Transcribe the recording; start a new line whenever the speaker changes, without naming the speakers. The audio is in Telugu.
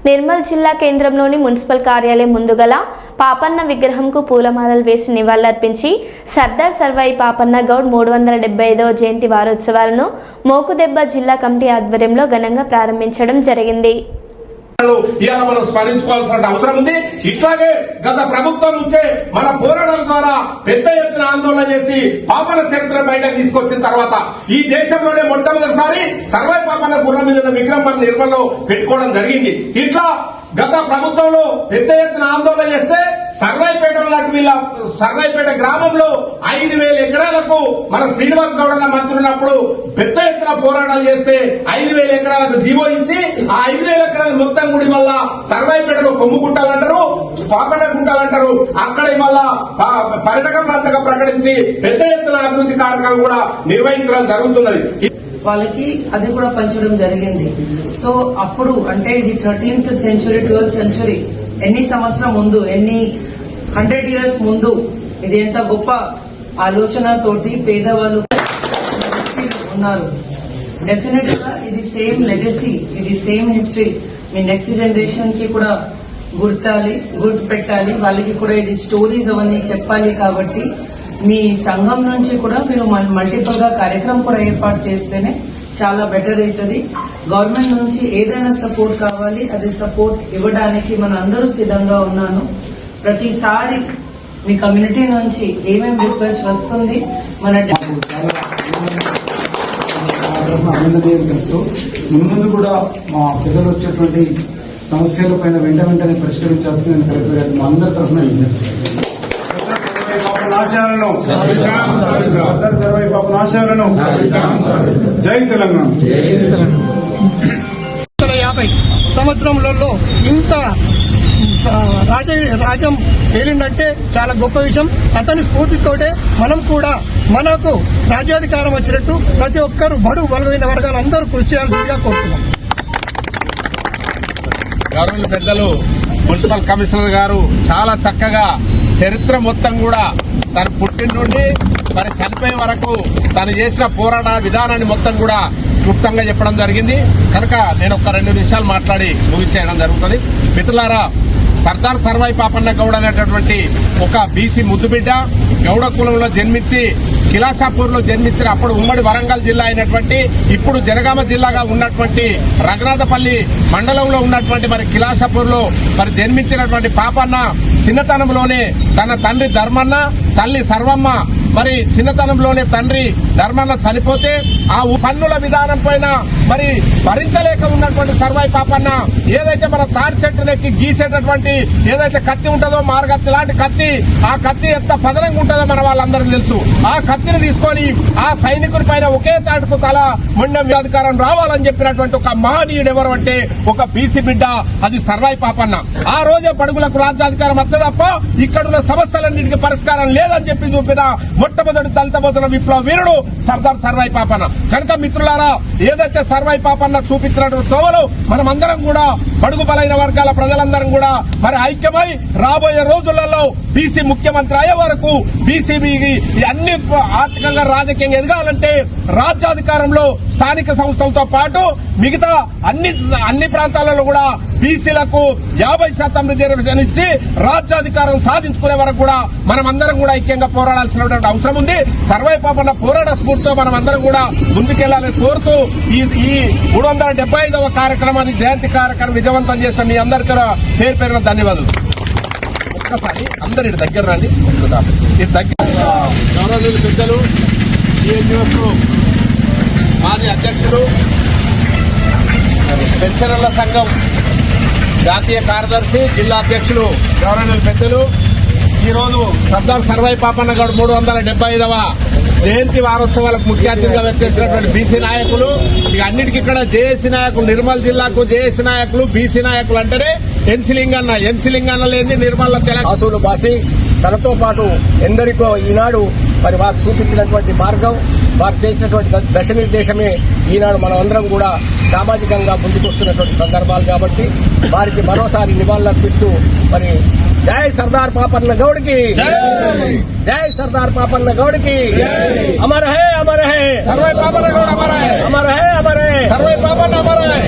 నిర్మల్ జిల్లా కేంద్రంలోని మున్సిపల్ కార్యాలయం ముందు గల పాపన్న విగ్రహంకు పూలమాలలు వేసి నివాళులర్పించి సర్దార్ సర్వాయి పాపన్న గౌడ్ 375వ జయంతి వారోత్సవాలను మోకుదెబ్బ జిల్లా కమిటీ ఆధ్వర్యంలో ఘనంగా ప్రారంభించడం జరిగింది.
ఇవాళ మనం స్మరించుకోవాల్సిన అవసరం ఉంది. ఇట్లాగే గత ప్రభుత్వం నుంచే మన పోరాటం ద్వారా పెద్ద ఎత్తున ఆందోళన చేసి పాపన చరిత్ర బయటకు తీసుకొచ్చిన తర్వాత ఈ దేశంలోనే మొట్టమొదటిసారి సర్వాయి పాపన్న గుర్రం మీద ఉన్న విగ్రహం మన నిర్మల్లో పెట్టుకోవడం జరిగింది. ఇట్లా గత ప్రభుత్వంలో పెద్ద ఎత్తున ఆందోళన చేస్తే సర్వాయిపేట గ్రామంలో 5,000 ఎకరాలకు మన శ్రీనివాస్ గౌడ్ అన్న మంత్రి ఉన్నప్పుడు పెద్ద ఎత్తున పోరాటాలు చేస్తే 5,000 ఎకరాలకు జీవో ఇచ్చి ఆ 5,000 ఎకరాల మొత్తం గుడి వల్ల సర్వాయిపేటలో కొమ్ము గుంటాలంటారు, పాపన్న గుంటాలంటారు. అక్కడ ఇవాళ పర్యాటక ప్రాంతంగా ప్రకటించి పెద్ద ఎత్తున అభివృద్ధి కార్యక్రమం కూడా నిర్వహించడం జరుగుతున్నది.
వాళ్ళకి అది కూడా పంచడం జరిగింది. సో అప్పుడు అంటే ఇది 13th సెంచురీ 12th సెంచురీ ఎన్ని సంవత్సరం ముందు, ఎన్ని 100 years ముందు ఇది ఎంత గొప్ప ఆలోచనతోటి పేదవాళ్ళు ఉన్నారు. డెఫినెట్ గా ఇది సేమ్ లెగసీ, ఇది సేమ్ హిస్టరీ మీ నెక్స్ట్ జనరేషన్ కి కూడా గుర్తు పెట్టాలి. వాళ్ళకి కూడా ఇది స్టోరీస్ అవన్నీ చెప్పాలి. కాబట్టి మీ సంఘం నుంచి కూడా మీరు మల్టిపుల్ గా కార్యక్రమం కూడా ఏర్పాటు చేస్తేనే చాలా బెటర్ అవుతుంది. గవర్నమెంట్ నుంచి ఏదైనా సపోర్ట్ కావాలి, అది సపోర్ట్ ఇవ్వడానికి మన అందరూ సిద్ధంగా ఉన్నాను. ప్రతిసారి మీ కమ్యూనిటీ నుంచి ఏమేమి రిక్వెస్ట్ వస్తుంది మన
ముందు కూడా మా ప్రజలు వచ్చేటువంటి సమస్యల పైన వెంటనే పరిష్కరించాల్సిన కలెక్టర్ గారు మా అందరి తరఫున జై తెలంగాణ.
50 సంవత్సరంలో ఇంత రాజ్యం తేలిందంటే చాలా గొప్ప విషయం. అతని స్ఫూర్తితోటే మనం కూడా మనకు రాజ్యాధికారం వచ్చినట్టు ప్రతి ఒక్కరు బడుగు బలమైన వర్గాలందరూ కృషి చేయాల్సిందిగా కోరుతున్నాం.
గౌరవ పెద్దలు మున్సిపల్ కమిషనర్ గారు చాలా చక్కగా చరిత్ర మొత్తం కూడా తను పుట్టిన నుండి మరి చనిపోయే వరకు తను చేసిన పోరాట విధానాన్ని మొత్తం కూడా క్లుప్తంగా చెప్పడం జరిగింది. కనుక నేను ఒక 2 నిమిషాలు మాట్లాడి ముగించేయడం జరుగుతుంది. మిత్రులారా, సర్దార్ సర్వాయి పాపన్న గౌడ్ అనేటటువంటి ఒక బీసీ ముద్దుబిడ్డ గౌడ కులంలో జన్మించి కిలాసాపూర్ లో జన్మించిన అప్పుడు ఉమ్మడి వరంగల్ జిల్లా అయినటువంటి ఇప్పుడు జనగామ జిల్లాగా ఉన్నటువంటి రఘునాథపల్లి మండలంలో ఉన్నటువంటి మరి కిలాసాపూర్ లో మరి జన్మించినటువంటి పాపన్న చిన్నతనంలోనే తన తండ్రి ధర్మన్న, తల్లి సర్వమ్మ మరి చిన్నతనంలోనే తండ్రి ధర్మన్న చనిపోతే ఆ పన్నుల విధానం పైన మరి భరించలేక ఉన్నటువంటి సర్వాయి పాపన్న ఏదైతే మన తాడి చెట్టునెక్కి గీసేటటువంటి ఏదైతే కత్తి ఉంటుందో మార్గత్తి లాంటి కత్తి, ఆ కత్తి ఎంత పదనంగా ఉంటుందో మన వాళ్ళందరికీ తెలుసు. ఆ కత్తిని తీసుకొని ఆ సైనికుడి పైన ఒకే తాటుకు తల మొండం అధికారం రావాలని చెప్పినటువంటి ఒక మహనీయుడు ఎవరు అంటే ఒక బీసీ బిడ్డ, అది సర్వాయి పాపన్న. ఆ రోజే పడుగులకు రాజ్యాధికారం వద్ద తప్ప ఇక్కడున్న సమస్యలన్నింటికి పరిష్కారం లేదని చెప్పి చూపిన మొట్టమొదటి దళిత బోధన విప్లవ వీరుడు సర్దార్ సర్వాయి పాపన్న. కనుక మిత్రులారా, ఏదైతే సర్వాయి పాపన్న చూపించినటువంటి తోవలు మనమందరం కూడా బడుగు బలైన వర్గాల ప్రజలందరం కూడా మరి ఐక్యమై రాబోయే రోజులలో బీసీ ముఖ్యమంత్రి అయ్యే వరకు బీసీబీకి అన్ని ఆర్థికంగా రాజకీయంగా ఎదగాలంటే రాజ్యాధికారంలో స్థానిక సంస్థలతో పాటు మిగతా అన్ని ప్రాంతాలలో కూడా బీసీలకు 50% రిజర్వేషన్ ఇచ్చి రాజ్యాధికారం సాధించుకునే వరకు కూడా మనమందరం కూడా ఐక్యంగా పోరాడాల్సినటువంటి అవసరం ఉంది. సర్వాయి పాపన్న పోరాట స్ఫూర్తితో మనం అందరం కూడా ముందుకెళ్లాలని కోరుతూ ఈ 375వ కార్యక్రమాన్ని జయంతి కార్యక్రమం విజయవంతం చేసిన మీ అందరికీ పేరు పేరున ధన్యవాదాలు. ఒక్కసారి అందరు ఇటు దగ్గర రండి. ఇటు దగ్గర గౌరవ పెద్దలు మాజీ అధ్యక్షుడు పెన్షనర్ల సంఘం జాతీయ కార్యదర్శి జిల్లా అధ్యక్షులు గౌరవనీయులు పెద్దలు ఈరోజు సర్దార్ సర్వాయి పాపన్న గౌడ్ 375వ జయంతి వారోత్సవాలకు ముఖ్య అతిథిగా వచ్చేసినటువంటి బీసీ నాయకులు, ఇక అన్నిటికీ ఇక్కడ జేఏసీ నాయకులు, నిర్మల్ జిల్లాకు జేఏసీ నాయకులు, బీసీ నాయకులు అంటేనే ఎన్సీలింగన్న లేని నిర్మల్ తెలంగాణ బాసి తనతో పాటు ఎందరికో ఈనాడు మరి వారు చూపించినటువంటి మార్గం, వారు చేసినటువంటి దశ నిర్దేశమే ఈనాడు మనం అందరం కూడా సామాజికంగా ముందుకొస్తున్నటువంటి సందర్భాలు. కాబట్టి వారికి మరోసారి నివాళులర్పిస్తూ మరి జై సర్దార్ పాపన్న గౌడ్కి, జై సర్దార్ పాపన్న గౌడ్కి, అమర్ హై సర్వాయి పాపన్న గౌడ్, అమర్ హై సర్వాయి పాపన్న అమర్ హై.